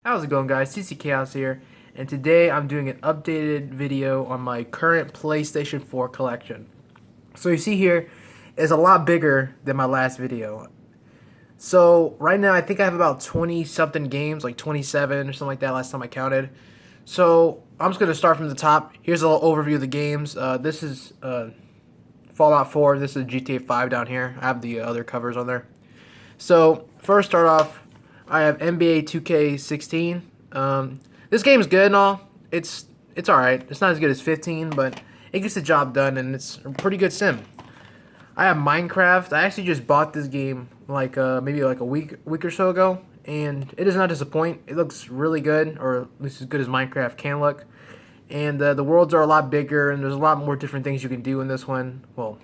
How's it going, guys? CC Chaos here, and today I'm doing an updated video on my current PlayStation 4 collection. So you see here is a lot bigger than my last video. So right now I think I have about 20 something games, like 27 or something like that last time I counted. So I'm just going to start from the top. Here's a little overview of the games. This is Fallout 4. This is GTA 5 down here. I have the other covers on there. So first start off, I have NBA 2K16. This game is good and all. It's alright. It's not as good as 15, but it gets the job done, and it's a pretty good sim. I have Minecraft. I actually just bought this game like maybe like a week or so ago, and it does not disappoint. It looks really good, or at least as good as Minecraft can look. And the worlds are a lot bigger, and there's a lot more different things you can do in this one. Well,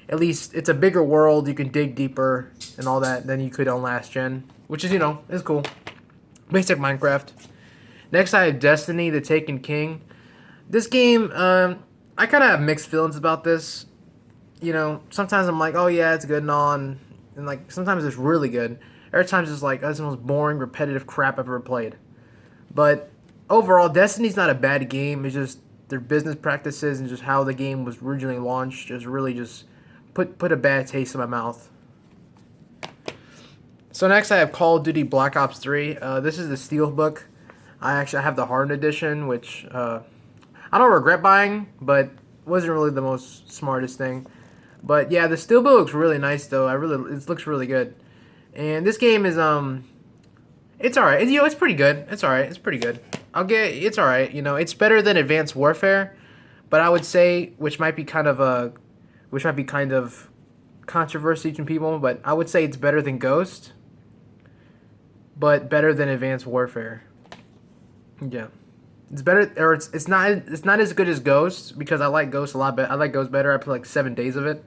at least it's a bigger world. You can dig deeper and all that than you could on last gen, which is, is cool. Basic Minecraft. Next, I have Destiny, the Taken King. This game, I kind of have mixed feelings about this. Sometimes I'm like, oh yeah, it's good and all, and like sometimes it's really good. Other times it's like, that's the most boring, repetitive crap I've ever played. But overall, Destiny's not a bad game. It's just their business practices and just how the game was originally launched just really just put a bad taste in my mouth. So next I have Call of Duty Black Ops 3. This is the Steelbook. I have the Hardened Edition, which I don't regret buying, but wasn't really the most smartest thing. But yeah, the Steelbook looks really nice though. It looks really good. And this game is it's alright. It's pretty good. It's alright. It's pretty good. It's alright. It's better than Advanced Warfare, but I would say, which might be kind of controversy to people, but I would say it's better than Ghost, but better than Advanced Warfare. Yeah, it's better, or it's not as good as Ghost, because I like Ghost a lot better. I like Ghost better. I played like 7 days of it.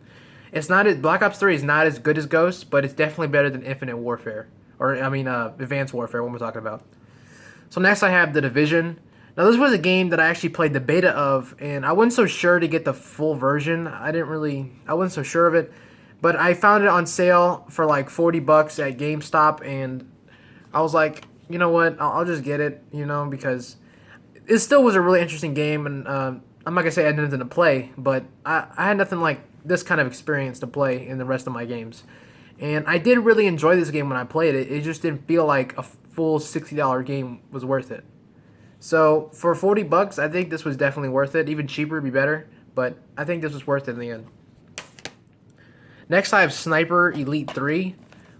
Black Ops 3 is not as good as Ghost, but it's definitely better than Infinite Warfare, or Advanced Warfare. What we're talking about. So next I have The Division. Now this was a game that I actually played the beta of, and I wasn't so sure to get the full version. I wasn't so sure of it, but I found it on sale for like $40 at GameStop, and I was like, you know what, I'll just get it, because it still was a really interesting game, and I'm not gonna say I had nothing to play, but I had nothing like this kind of experience to play in the rest of my games, and I did really enjoy this game when I played it. It just didn't feel like a full $60 game was worth it. So for $40, I think this was definitely worth it. Even cheaper would be better, but I think this was worth it in the end. Next, I have Sniper Elite 3,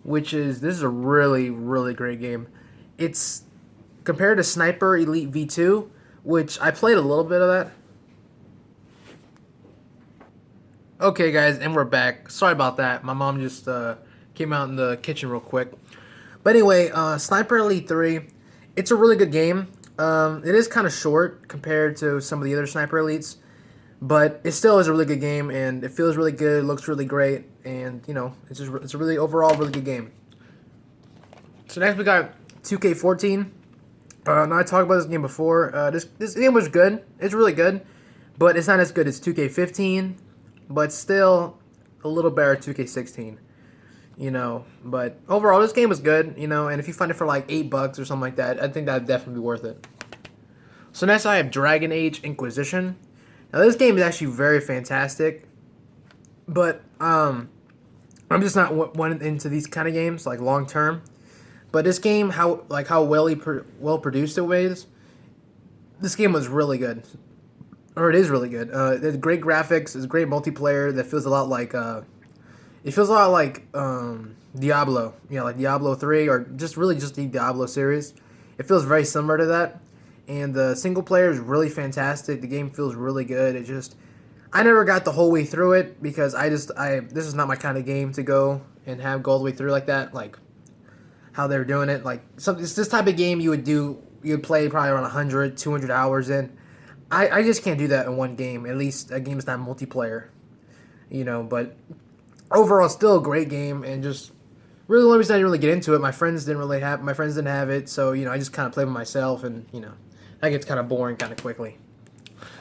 this is a really, really great game. It's compared to Sniper Elite V2, which I played a little bit of that. Okay, guys, and we're back. Sorry about that. My mom just came out in the kitchen real quick. But anyway, Sniper Elite 3, it's a really good game. It is kind of short compared to some of the other Sniper Elites, but it still is a really good game, and it feels really good, looks really great, and it's a really overall really good game. So next we got 2K14. Now I talked about this game before. This game was good. It's really good, but it's not as good as 2K15, but still a little better 2K16. But overall this game was good, and if you find it for like $8 or something like that, I think that'd definitely be worth it. So next I have Dragon Age Inquisition. Now this game is actually very fantastic, but I'm just not one into these kind of games like long term. But this game, how well produced it was, this game was really good, or it is really good. There's great graphics, it's great multiplayer that feels a lot like Diablo, like Diablo 3, or just the Diablo series. It feels very similar to that, and the single player is really fantastic. The game feels really good. I never got the whole way through it because this is not my kind of game to go and go all the way through like that, like how they're doing it. Like it's this type of game you would play probably around 100, 200 hours in. I just can't do that in one game. At least a game is not multiplayer, but overall, still a great game, and just really the only reason I didn't really get into it, my friends didn't have it, so I just kind of played with myself, and that gets kind of boring kind of quickly.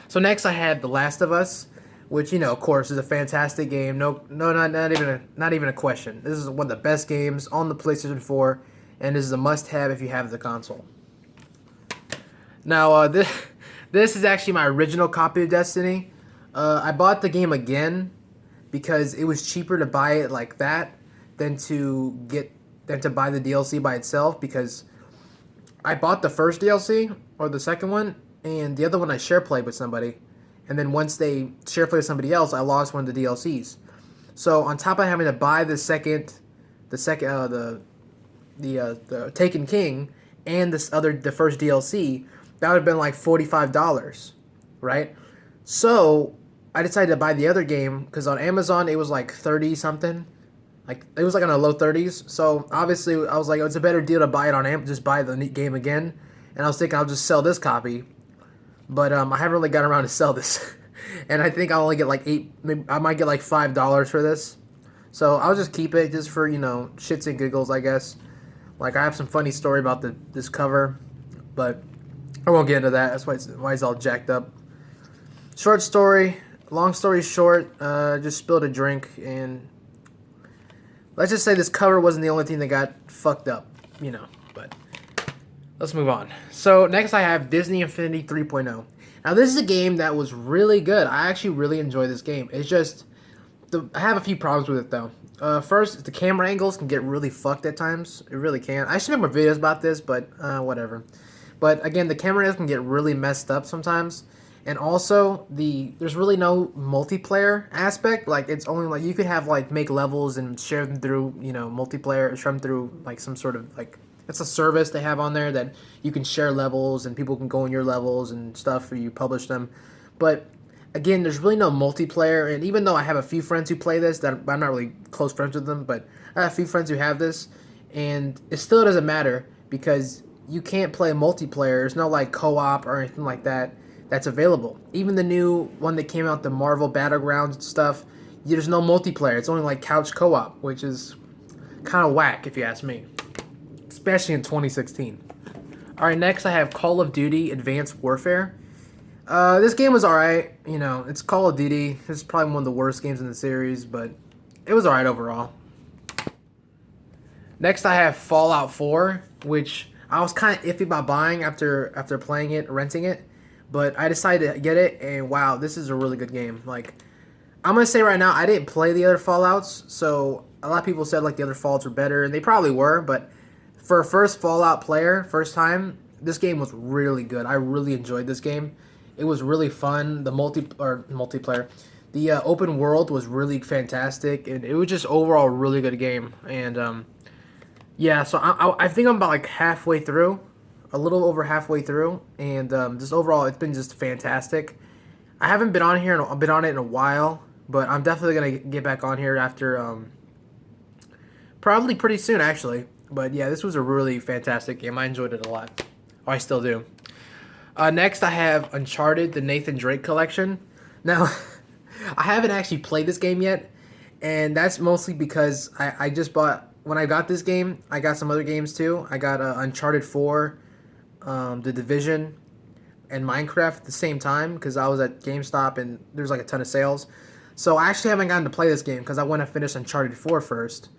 So next I had The Last of Us, which of course is a fantastic game. Not even a question. This is one of the best games on the PlayStation 4, and this is a must-have if you have the console. Now, this is actually my original copy of Destiny. I bought the game again because it was cheaper to buy it like that than to buy the DLC by itself, because I bought the first DLC or the second one, and the other one I share played with somebody, and then once they share played with somebody else, I lost one of the DLCs. So on top of having to buy the Taken King and the first DLC, that would have been like $45, right? So I decided to buy the other game because on Amazon it was like 30 something. Like, it was like on the low 30s. So obviously I was like, oh, it's a better deal to buy it on Amazon, just buy the game again. And I was thinking I'll just sell this copy, but I haven't really got around to sell this. And I think I'll only get like I might get like $5 for this. So I'll just keep it just for, shits and giggles, I guess. Like, I have some funny story about this cover, but I won't get into that. That's why it's all jacked up. Short story, long story short, just spilled a drink, and let's just say this cover wasn't the only thing that got fucked up, but let's move on. So next I have Disney Infinity 3.0. Now this is a game that was really good. I actually really enjoy this game. It's just, I have a few problems with it though. First, the camera angles can get really fucked at times. It really can. I should make more videos about this, but whatever. But again, the camera angles can get really messed up sometimes. And also, there's really no multiplayer aspect. Like, it's only like you could have like make levels and share them through, multiplayer, share them through like some sort of like, it's a service they have on there that you can share levels and people can go in your levels and stuff, or you publish them. But again, there's really no multiplayer. And even though I have a few friends who play this, that I'm not really close friends with them, but I have a few friends who have this, and it still doesn't matter because you can't play multiplayer. There's no like co-op or anything like that that's available. Even the new one that came out, the Marvel Battlegrounds stuff, there's no multiplayer. It's only like couch co-op, which is kind of whack if you ask me, especially in 2016. Alright, next I have Call of Duty Advanced Warfare. This game was alright. It's Call of Duty. This is probably one of the worst games in the series, but it was alright overall. Next I have Fallout 4, which I was kind of iffy about buying after playing it, renting it. But I decided to get it, and wow, this is a really good game. Like, I'm going to say right now, I didn't play the other Fallouts, so a lot of people said, like, the other Fallouts were better, and they probably were, but for a first Fallout player, first time, this game was really good. I really enjoyed this game. It was really fun. The multiplayer, the open world was really fantastic, and it was just overall a really good game. And, yeah, so I think I'm about, like, halfway through. A little over halfway through, and just overall, it's been just fantastic. I haven't been on here, I've been on it in a while, but I'm definitely gonna get back on here after, probably pretty soon, actually. But yeah, this was a really fantastic game. I enjoyed it a lot. Oh, I still do. Next, I have Uncharted: The Nathan Drake Collection. Now, I haven't actually played this game yet, and that's mostly because I just bought. When I got this game, I got some other games too. I got Uncharted 4. The Division, and Minecraft at the same time because I was at GameStop and there's like a ton of sales. So I actually haven't gotten to play this game because I want to finish Uncharted 4 first.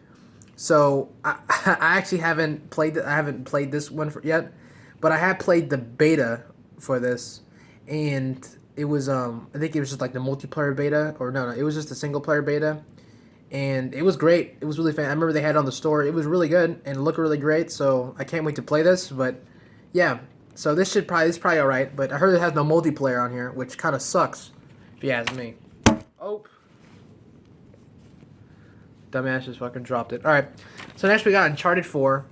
So I actually haven't played this one yet, but I have played the beta for this, and it was I think it was just like the multiplayer beta, or no, it was just a single player beta, and it was great. It was really fun. I remember they had it on the store. It was really good and it looked really great. So I can't wait to play this, but. Yeah, so this is probably alright, but I heard it has no multiplayer on here, which kind of sucks, if you ask me. Oh. Dumbass just fucking dropped it. Alright, so next we got Uncharted 4,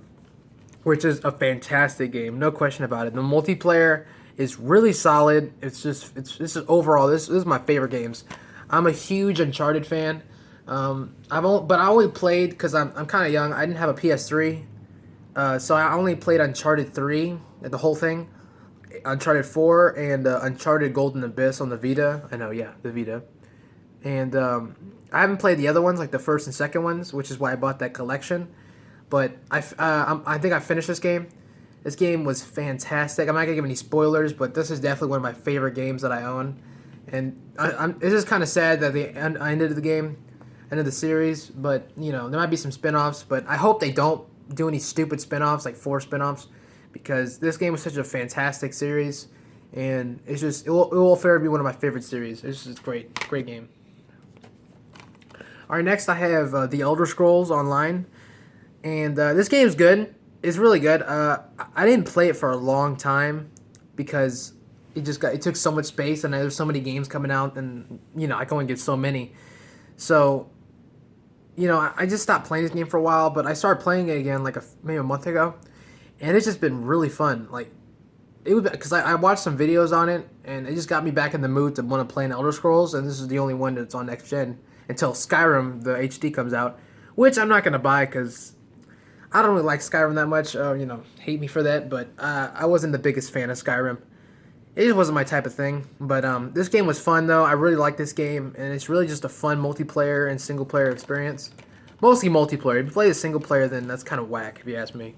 which is a fantastic game, no question about it. The multiplayer is really solid. This is overall, this is my favorite games. I'm a huge Uncharted fan. I only played, because I'm kind of young, I didn't have a PS3. So I only played Uncharted 3, the whole thing, Uncharted 4, and Uncharted Golden Abyss on the Vita. I know, yeah, the Vita. And I haven't played the other ones, like the first and second ones, which is why I bought that collection. But I think I finished this game. This game was fantastic. I'm not going to give any spoilers, but this is definitely one of my favorite games that I own. And it's just kind of sad that they ended the game, ended the series. But, there might be some spin-offs, but I hope they don't. do any stupid spin-offs, like 4 spin-offs, because this game was such a fantastic series, and it will forever be one of my favorite series. It's just great game. All right, next I have The Elder Scrolls Online, and this game is good. It's really good. I didn't play it for a long time because it took so much space, and there's so many games coming out, and I can only get so many. So I just stopped playing this game for a while, but I started playing it again like maybe a month ago, and it's just been really fun. Like it was because I watched some videos on it, and it just got me back in the mood to want to play an Elder Scrolls, and this is the only one that's on next gen until Skyrim the HD comes out, which I'm not gonna buy because I don't really like Skyrim that much. Hate me for that, but I wasn't the biggest fan of Skyrim. It just wasn't my type of thing. But this game was fun though. I really like this game, and it's really just a fun multiplayer and single player experience. Mostly multiplayer. If you play a single player, then that's kind of whack, if you ask me.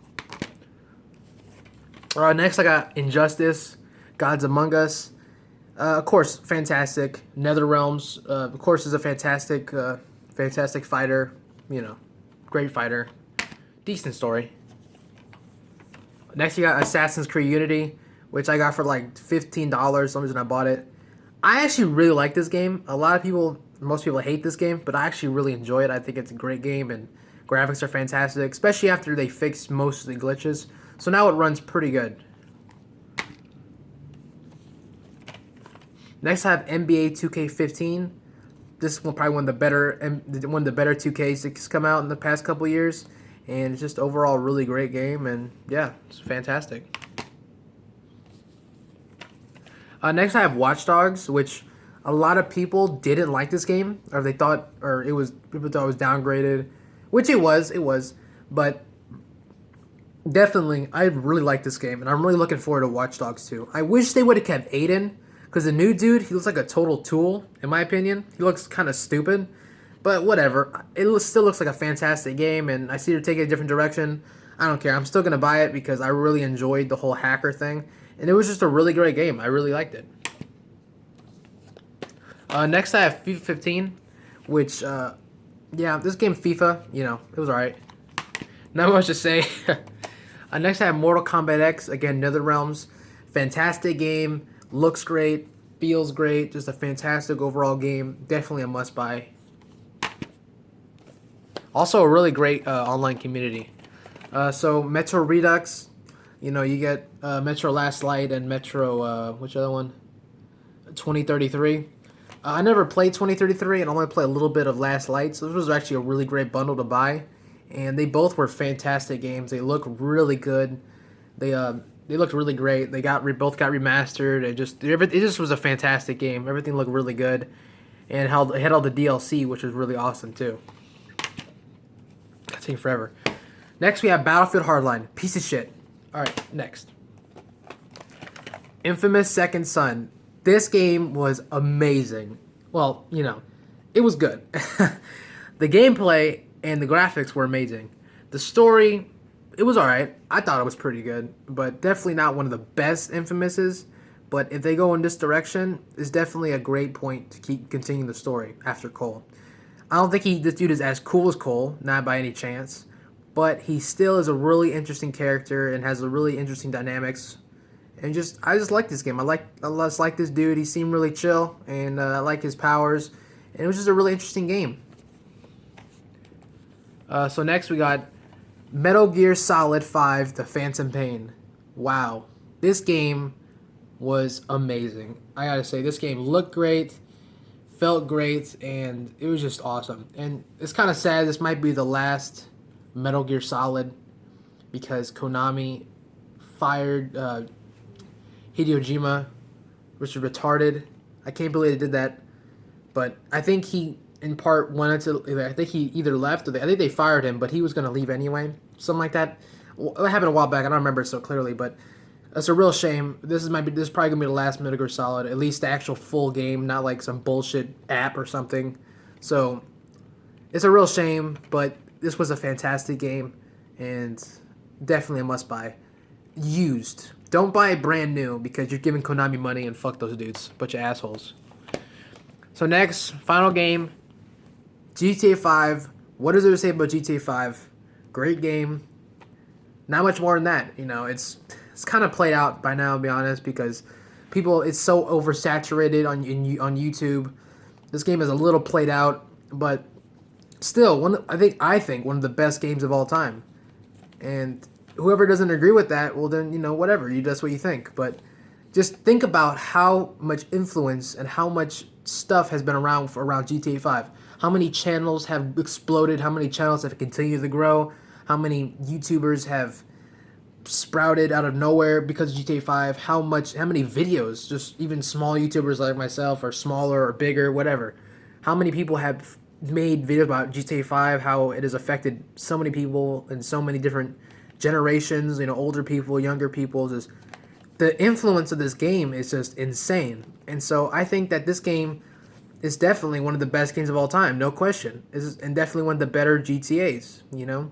Next, I got Injustice, Gods Among Us. Of course, fantastic. NetherRealms, of course, is a fantastic fighter. Great fighter. Decent story. Next, you got Assassin's Creed Unity, which I got for like $15. Some reason I bought it. I actually really like this game. Most people hate this game, but I actually really enjoy it. I think it's a great game, and graphics are fantastic, especially after they fixed most of the glitches. So now it runs pretty good. Next, I have NBA 2K15. This one probably one of the better 2Ks that's come out in the past couple years, and it's just overall a really great game, and yeah, it's fantastic. Next, I have Watch Dogs, which a lot of people didn't like this game, or people thought it was downgraded, which it was, but definitely I really like this game, and I'm really looking forward to Watch Dogs 2. I wish they would have kept Aiden, because the new dude, he looks like a total tool, in my opinion. He looks kind of stupid, but whatever. It still looks like a fantastic game, and I see they're taking a different direction. I don't care. I'm still going to buy it because I really enjoyed the whole hacker thing, and it was just a really great game. I really liked it. Next, I have FIFA 15, which, this game FIFA, it was alright. Not much to say. Next, I have Mortal Kombat X, again, NetherRealms. Fantastic game, looks great, feels great, just a fantastic overall game. Definitely a must-buy. Also, a really great online community. So, Metro Redux, you get Metro Last Light and Metro, which other one? 2033. I never played 2033 and only played a little bit of Last Light, so this was actually a really great bundle to buy. And they both were fantastic games. They look really good. They looked really great. They both got remastered. It just was a fantastic game. Everything looked really good, and it had all the DLC, which was really awesome too. That's taking forever. Next, we have Battlefield Hardline. Piece of shit. All right, next. Infamous Second Son. This game was amazing. Well, it was good. The gameplay and the graphics were amazing. The story, it was alright. I thought it was pretty good, but definitely not one of the best Infamouses. But if they go in this direction, it's definitely a great point to keep continuing the story after Cole. I don't think this dude is as cool as Cole, not by any chance, but he still is a really interesting character and has a really interesting dynamics. And I just like this game. I just like this dude. He seemed really chill, and I like his powers. And it was just a really interesting game. So next we got Metal Gear Solid 5: The Phantom Pain. Wow, this game was amazing. I gotta say, this game looked great, felt great, and it was just awesome. And it's kind of sad. This might be the last Metal Gear Solid because Konami fired Hideo Kojima, which is retarded. I can't believe they did that. But I think he, in part, wanted to. I think he either left or I think they fired him, but he was going to leave anyway. Something like that. Well, it happened a while back. I don't remember it so clearly, but it's a real shame. This is probably going to be the last Metal Gear Solid, at least the actual full game, not like some bullshit app or something. So it's a real shame, but this was a fantastic game and definitely a must-buy. Used. Don't buy it brand new because you're giving Konami money and fuck those dudes. Bunch of assholes. So next, final game, GTA 5. What is there to say about GTA 5? Great game. Not much more than that. You know, it's kind of played out by now, to be honest, because people, it's so oversaturated on YouTube. This game is a little played out, but still, I think one of the best games of all time. And whoever doesn't agree with that, well then, you know, whatever, that's what you think. But just think about how much influence and how much stuff has been around GTA 5. How many channels have exploded, how many channels have continued to grow, how many YouTubers have sprouted out of nowhere because of GTA 5, how many videos, just even small YouTubers like myself, or smaller or bigger, whatever. How many people have made videos about GTA 5, how it has affected so many people in so many different generations, you know, older people, younger people. Just the influence of this game is just insane. And so I think that this game is definitely one of the best games of all time, no question. And definitely one of the better GTAs, you know,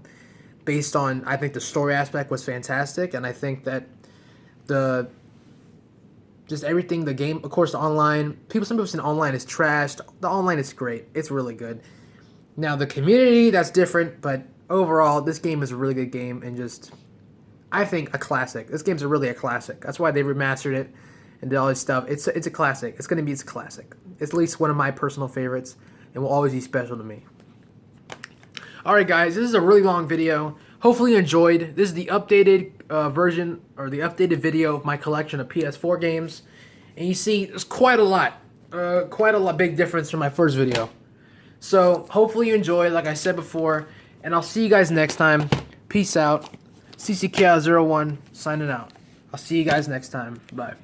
based on, I think the story aspect was fantastic, and I think that just everything, the game, of course, the online, some people say online is trashed. The online is great. It's really good. Now, the community, that's different, but overall, this game is a really good game, and just, I think, a classic. This game's really a classic. That's why they remastered it and did all this stuff. It's a classic. It's a classic. It's at least one of my personal favorites, and will always be special to me. Alright guys, this is a really long video. Hopefully you enjoyed. This is the updated version, or the updated video of my collection of PS4 games. And you see, there's quite a lot. Big difference from my first video. So, hopefully you enjoyed, like I said before. And I'll see you guys next time. Peace out. CCKI01 signing out. I'll see you guys next time. Bye.